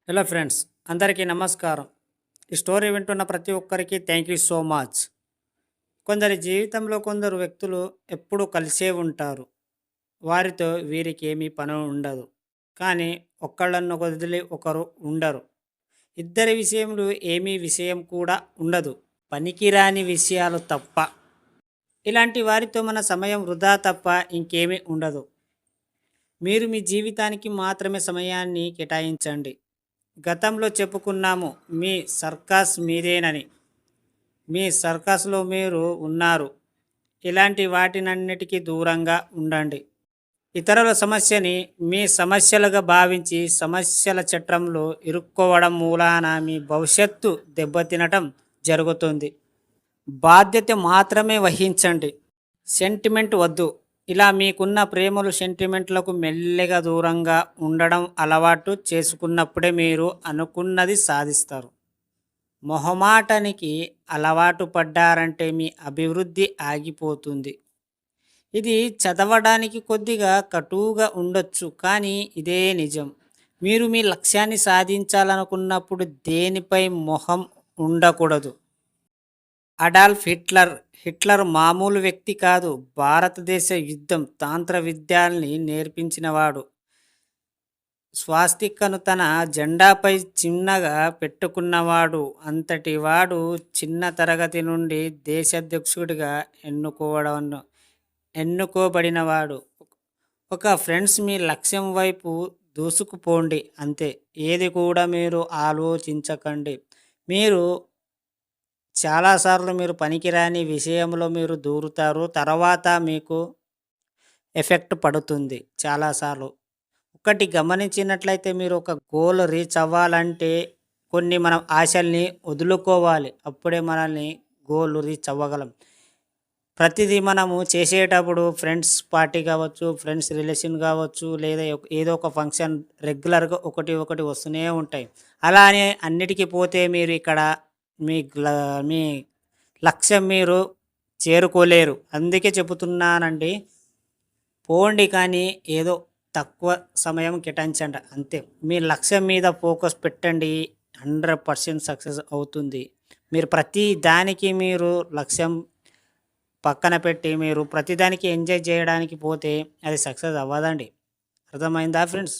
Hello friends, అందరికీ నమస్కారం. ఈ స్టోరీ వింటున్న ప్రతి ఒక్కరికి థ్యాంక్ యూ సో మచ్. కొందరి జీవితంలో కొందరు వ్యక్తులు ఎప్పుడూ కలిసే ఉంటారు. వారితో వీరికి ఏమీ పని ఉండదు. కానీ ఒకళ్ళను వదిలి ఒకరు ఉండరు. ఇద్దరి విషయంలో ఏమీ విషయం కూడా ఉండదు, పనికిరాని విషయాలు తప్ప. ఇలాంటి వారితో మన సమయం వృధా తప్ప ఇంకేమీ ఉండదు. మీరు మీ జీవితానికి మాత్రమే సమయాన్ని కేటాయించండి. గతంలో చెప్పుకున్నాము, మీ సర్కస్ మీదేనని. మీ సర్కస్లో మీరు ఉన్నారు. ఇలాంటి వాటినన్నిటికీ దూరంగా ఉండండి. ఇతరుల సమస్యని మీ సమస్యలుగా భావించి సమస్యల చట్రంలో ఇరుక్కోవడం మూలాన మీ భవిష్యత్తు దెబ్బతినటం జరుగుతుంది. బాధ్యత మాత్రమే వహించండి, సెంటిమెంట్ వద్దు. ఇలా మీకున్న ప్రేమలు సెంటిమెంట్లకు మెల్లిగా దూరంగా ఉండడం అలవాటు చేసుకున్నప్పుడే మీరు అనుకున్నది సాధిస్తారు. మొహమాటానికి అలవాటు పడ్డారంటే మీ అభివృద్ధి ఆగిపోతుంది. ఇది చదవడానికి కొద్దిగా కటువుగా ఉండొచ్చు, కానీ ఇదే నిజం. మీరు మీ లక్ష్యాన్ని సాధించాలనుకున్నప్పుడు దేనిపై మొహం ఉండకూడదు. అడాల్ఫ్ హిట్లర్ హిట్లర్ మామూలు వ్యక్తి కాదు. భారతదేశ యుద్ధం తాంత్ర విద్యాల్ని నేర్పించినవాడు. స్వాస్తికను తన జెండాపై చిన్నగా పెట్టుకున్నవాడు. అంతటి వాడు చిన్న తరగతి నుండి దేశాధ్యక్షుడిగా ఎన్నుకోబడినవాడు. ఒక ఫ్రెండ్స్, మీ లక్ష్యం వైపు దూసుకుపోండి అంతే. ఏది కూడా మీరు ఆలోచించకండి. చాలాసార్లు మీరు పనికిరాని విషయంలో మీరు దూరుతారు. తర్వాత మీకు ఎఫెక్ట్ పడుతుంది చాలాసార్లు. ఒకటి గమనించినట్లయితే, మీరు ఒక గోల్ రీచ్ అవ్వాలంటే కొన్ని మనం ఆశల్ని వదులుకోవాలి. అప్పుడే మనల్ని గోల్ రీచ్ అవ్వగలం. ప్రతిదీ మనము చేసేటప్పుడు ఫ్రెండ్స్ పార్టీ కావచ్చు, ఫ్రెండ్స్ రిలేషన్ కావచ్చు, లేదా ఏదో ఒక ఫంక్షన్ రెగ్యులర్గా ఒకటి ఒకటి వస్తూనే ఉంటాయి. అలానే అన్నిటికీ పోతే మీరు ఇక్కడ మీ లక్ష్యం మీరు చేరుకోలేరు. అందుకే చెబుతున్నానండి, పోండి కానీ ఏదో తక్కువ సమయం కేటాయించండి అంతే. మీ లక్ష్యం మీద ఫోకస్ పెట్టండి, 100% సక్సెస్ అవుతుంది. మీరు ప్రతి దానికి మీరు లక్ష్యం పక్కన పెట్టి మీరు ప్రతిదానికి ఎంజాయ్ చేయడానికి పోతే అది సక్సెస్ అవ్వదండి. అర్థమైందా ఫ్రెండ్స్?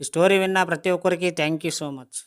ఈ స్టోరీ విన్న ప్రతి ఒక్కరికి థ్యాంక్ యూ సో మచ్.